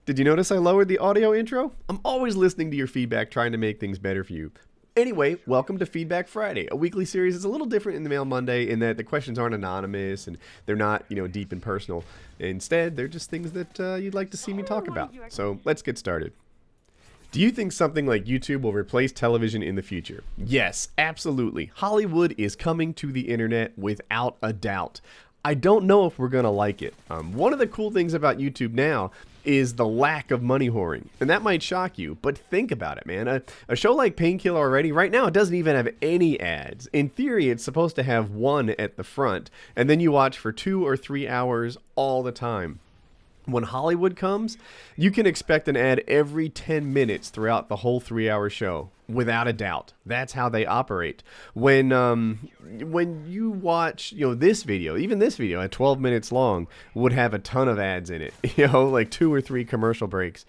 Did you notice I lowered the audio intro? I'm always listening to your feedback, trying to make things better for you. Anyway, welcome to Feedback Friday, a weekly series. It's a little different in the Mail Monday in that the questions aren't anonymous and they're not, deep and personal. Instead, they're just things that you'd like to see me talk about. So let's get started. Do you think something like YouTube will replace television in the future? Yes, absolutely. Hollywood is coming to the internet without a doubt. I don't know if we're going to like it. One of the cool things about YouTube now is the lack of money whoring. And that might shock you, but think about it, man. A show like Painkiller already, right now, it doesn't even have any ads. In theory, it's supposed to have one at the front, and then you watch for 2 or 3 hours all the time. When Hollywood comes, you can expect an ad every 10 minutes throughout the whole 3-hour show, without a doubt. That's how they operate. When you watch, this video, even this video at 12 minutes long, would have a ton of ads in it, like 2 or 3 commercial breaks,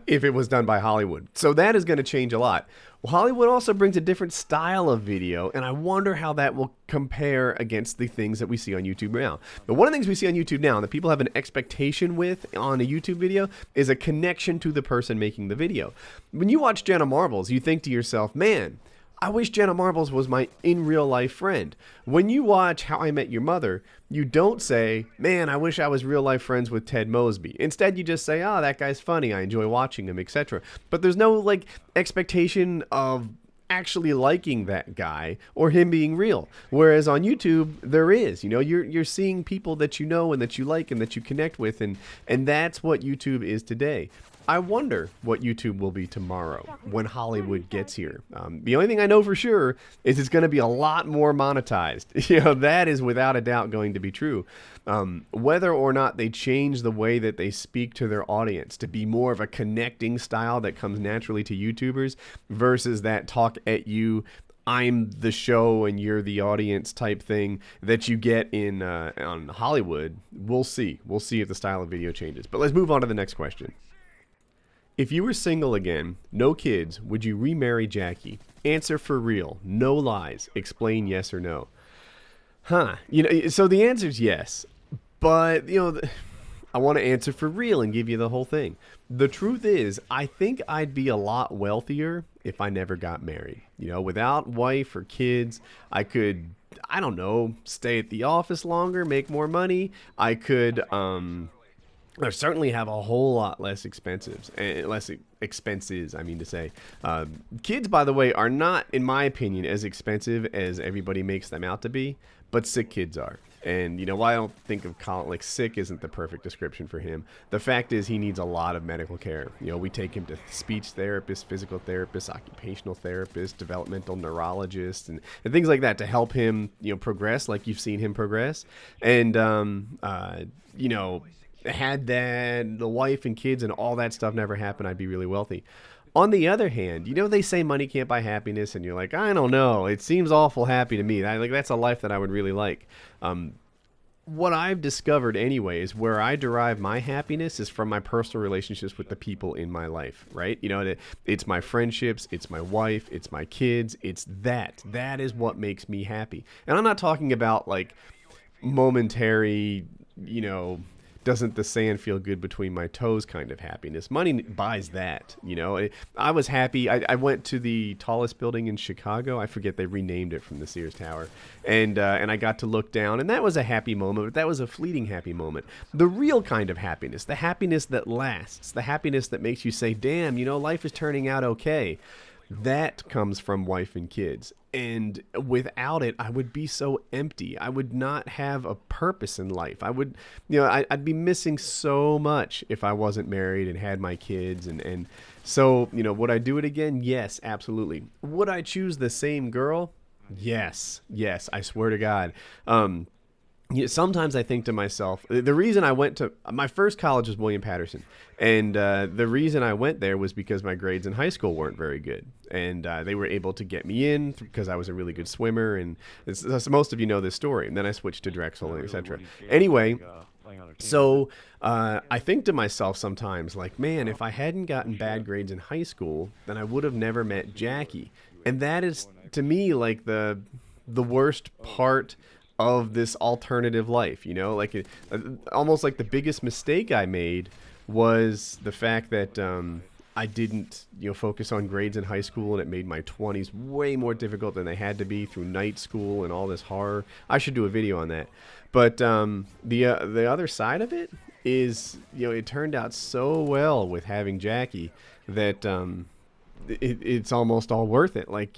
if it was done by Hollywood. So that is going to change a lot. Well, Hollywood also brings a different style of video, and I wonder how that will compare against the things that we see on YouTube now. But one of the things we see on YouTube now, and that people have an expectation with on a YouTube video, is a connection to the person making the video. When you watch Jenna Marbles, you think to yourself, man, I wish Jenna Marbles was my in real life friend. When you watch How I Met Your Mother, you don't say, man, I wish I was real life friends with Ted Mosby. Instead, you just say, oh, that guy's funny, I enjoy watching him, etc. But there's no expectation of actually liking that guy or him being real. Whereas on YouTube, there is. You're seeing people that you know and that you like and that you connect with, and that's what YouTube is today. I wonder what YouTube will be tomorrow when Hollywood gets here. The only thing I know for sure is it's going to be a lot more monetized. That is without a doubt going to be true. Whether or not they change the way that they speak to their audience to be more of a connecting style that comes naturally to YouTubers versus that talk at you, I'm the show and you're the audience type thing that you get in on Hollywood, we'll see. We'll see if the style of video changes. But let's move on to the next question. If you were single again, no kids, would you remarry Jackie? Answer for real, no lies. Explain yes or no. So the answer is yes. But, I want to answer for real and give you the whole thing. The truth is, I think I'd be a lot wealthier if I never got married. Without wife or kids, I could, stay at the office longer, make more money. I could, or certainly have a whole lot less expenses, I mean to say. Kids, by the way, are not, in my opinion, as expensive as everybody makes them out to be, but sick kids are. And, why I don't think of Colin, sick isn't the perfect description for him. The fact is he needs a lot of medical care. We take him to speech therapists, physical therapists, occupational therapists, developmental neurologists, and things like that to help him, progress like you've seen him progress. And, had that, the wife and kids and all that stuff never happened, I'd be really wealthy. On the other hand, they say money can't buy happiness, and you're like, I don't know, it seems awful happy to me. That's a life that I would really like. What I've discovered anyway is where I derive my happiness is from my personal relationships with the people in my life, right? It's my friendships, it's my wife, it's my kids, it's that. That is what makes me happy. And I'm not talking about momentary, doesn't the sand feel good between my toes kind of happiness. Money buys that, I was happy. I went to the tallest building in Chicago. I forget, they renamed it from the Sears Tower. And I got to look down, and that was a happy moment, but that was a fleeting happy moment. The real kind of happiness, the happiness that lasts, the happiness that makes you say, damn, life is turning out okay. That comes from wife and kids. And without it, I would be so empty. I would not have a purpose in life. I would, I'd be missing so much if I wasn't married and had my kids. And so, would I do it again? Yes, absolutely. Would I choose the same girl? Yes, I swear to God. Sometimes I think to myself, the reason I went to, my first college was William Patterson, and the reason I went there was because my grades in high school weren't very good, and they were able to get me in because I was a really good swimmer, and most of you know this story, and then I switched to Drexel, etc. Anyway, so I think to myself sometimes, man, if I hadn't gotten bad grades in high school, then I would have never met Jackie, and that is, to me, the worst part of this alternative life, almost like the biggest mistake I made was the fact that I didn't, focus on grades in high school, and it made my 20s way more difficult than they had to be through night school and all this horror. I should do a video on that. But the other side of it is, it turned out so well with having Jackie that it's almost all worth it. Like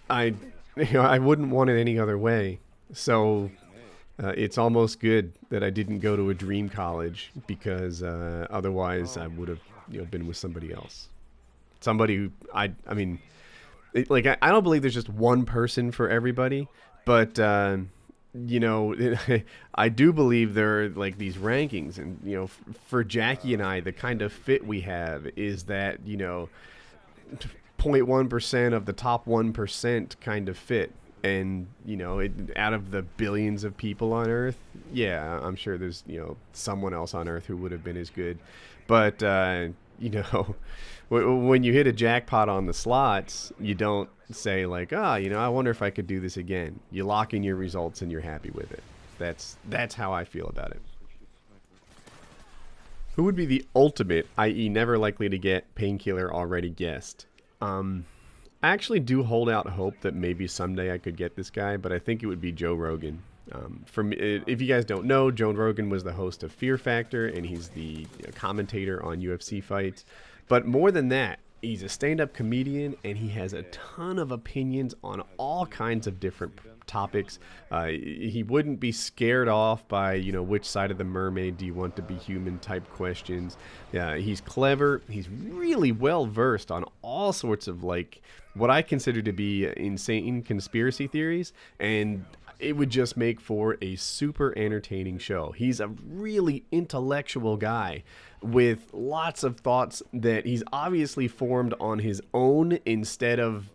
I wouldn't want it any other way. So it's almost good that I didn't go to a dream college, because otherwise I would have been with somebody else. Somebody who I don't believe there's just one person for everybody, but I do believe there are like these rankings, and for Jackie and I, the kind of fit we have is that 0.1% of the top 1% kind of fit. And out of the billions of people on Earth, yeah, I'm sure there's someone else on Earth who would have been as good. But when you hit a jackpot on the slots, you don't say like, I wonder if I could do this again. You lock in your results and you're happy with it. That's how I feel about it. Who would be the ultimate, i.e., never likely to get painkiller already guessed? I actually do hold out hope that maybe someday I could get this guy, but I think it would be Joe Rogan. If you guys don't know, Joe Rogan was the host of Fear Factor, and he's the commentator on UFC fights. But more than that, he's a stand-up comedian, and he has a ton of opinions on all kinds of different topics. He wouldn't be scared off by, which side of the mermaid do you want to be human type questions. He's clever. He's really well versed on all sorts of what I consider to be insane conspiracy theories, and it would just make for a super entertaining show. He's a really intellectual guy with lots of thoughts that he's obviously formed on his own, instead of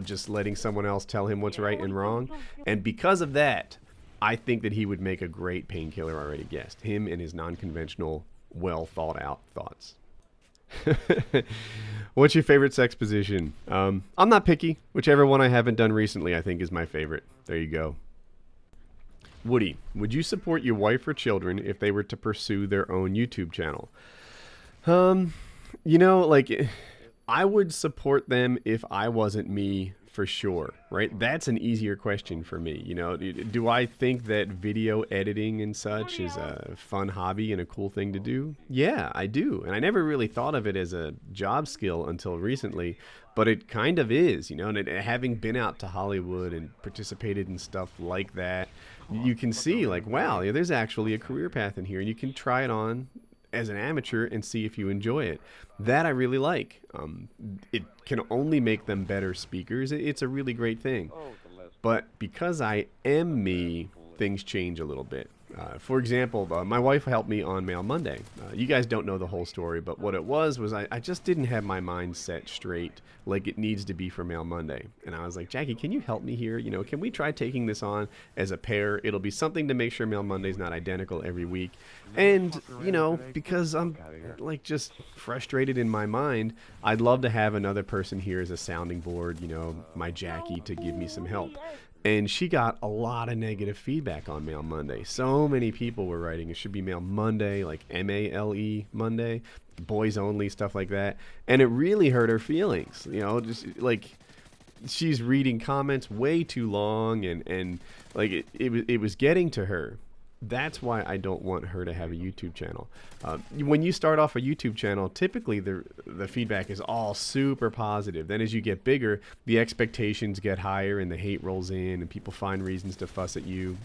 just letting someone else tell him what's right and wrong. And because of that, I think that he would make a great painkiller already guessed. Him and his non-conventional, well thought out thoughts. What's your favorite sex position? I'm not picky. Whichever one I haven't done recently, I think is my favorite. There you go. Woody, would you support your wife or children if they were to pursue their own YouTube channel? I would support them if I wasn't me, for sure, right? That's an easier question for me. Do I think that video editing and such is a fun hobby and a cool thing to do? Yeah, I do. And I never really thought of it as a job skill until recently, but it kind of is, and having been out to Hollywood and participated in stuff like that, you can see wow, there's actually a career path in here, and you can try it on as an amateur and see if you enjoy it. That I really like. It can only make them better speakers. It's a really great thing. But because I am me, things change a little bit. For example, my wife helped me on Mail Monday. You guys don't know the whole story, but what it was I just didn't have my mind set straight like it needs to be for Mail Monday. And I was like, Jackie, can you help me here? Can we try taking this on as a pair? It'll be something to make sure Mail Monday's not identical every week. And, because I'm just frustrated in my mind, I'd love to have another person here as a sounding board, my Jackie, to give me some help. And she got a lot of negative feedback on Mail Monday. So many people were writing it should be Mail Monday, like MALE Monday, boys only, stuff like that. And it really hurt her feelings. Just she's reading comments way too long, and it was getting to her. That's why I don't want her to have a YouTube channel. When you start off a YouTube channel, typically the feedback is all super positive. Then as you get bigger, the expectations get higher and the hate rolls in and people find reasons to fuss at you.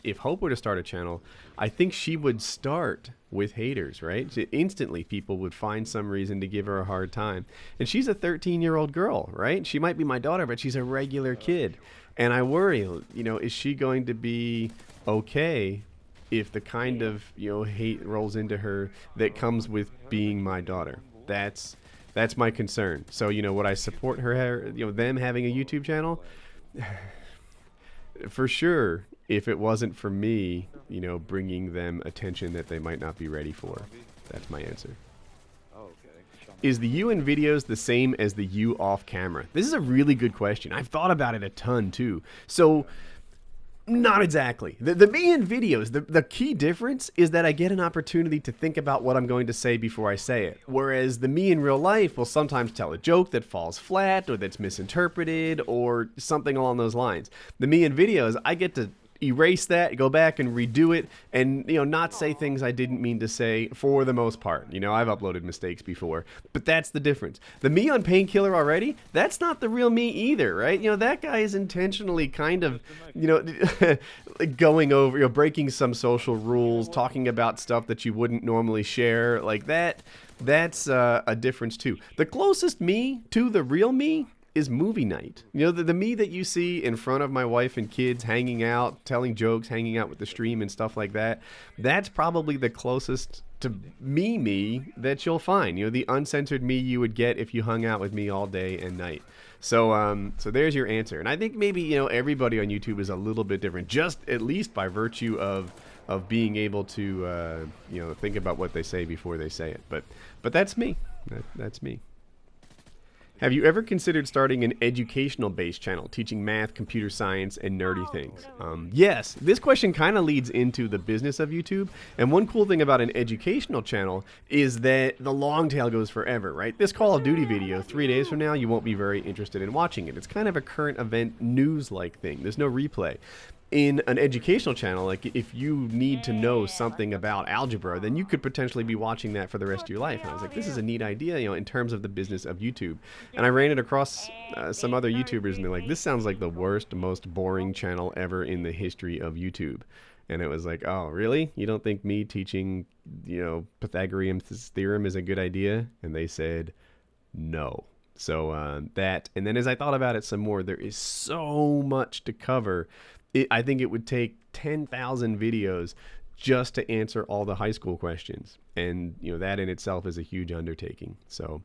If Hope were to start a channel, I think she would start with haters, right? So instantly people would find some reason to give her a hard time. And she's a 13-year-old girl, right? She might be my daughter, but she's a regular kid. And I worry, is she going to be okay if the kind of hate rolls into her that comes with being my daughter? That's my concern. So would I support her them having a YouTube channel? For sure, if it wasn't for me bringing them attention that they might not be ready for. That's my answer. Is the you in videos the same as the you off camera? This is a really good question. I've thought about it a ton too. So Not exactly. The me in videos, the key difference is that I get an opportunity to think about what I'm going to say before I say it. Whereas the me in real life will sometimes tell a joke that falls flat or that's misinterpreted or something along those lines. The me in videos, I get to erase that, go back and redo it, and not say things I didn't mean to say for the most part. I've uploaded mistakes before, but that's the difference. The me on Painkiller already, that's not the real me either, right? that guy is intentionally kind of going over, breaking some social rules, talking about stuff that you wouldn't normally share, like that. That's a difference too. The closest me to the real me is movie night. The me that you see in front of my wife and kids, hanging out, telling jokes, hanging out with the stream and stuff like that. That's probably the closest to me that you'll find. The uncensored me you would get if you hung out with me all day and night. So there's your answer. And I think maybe everybody on YouTube is a little bit different, just at least by virtue of being able to think about what they say before they say it. But that's me. That's me. Have you ever considered starting an educational-based channel, teaching math, computer science, and nerdy things? Yes. This question kind of leads into the business of YouTube. And one cool thing about an educational channel is that the long tail goes forever, right? This Call of Duty video, 3 days from now, you won't be very interested in watching it. It's kind of a current event news-like thing. There's no replay. In an educational channel, like if you need to know something about algebra, then you could potentially be watching that for the rest of your life. And I was like, this is a neat idea, in terms of the business of YouTube. And I ran it across some other YouTubers, and they're like, this sounds like the worst, most boring channel ever in the history of YouTube. And it was like, oh, really? You don't think me teaching, Pythagorean's theorem is a good idea? And they said, no. So that, and then as I thought about it some more, there is so much to cover. I think it would take 10,000 videos just to answer all the high school questions. And, that in itself is a huge undertaking. So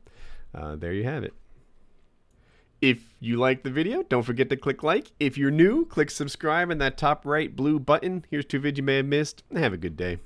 there you have it. If you liked the video, don't forget to click like. If you're new, click subscribe in that top right blue button. Here's 2 vids you may have missed. Have a good day.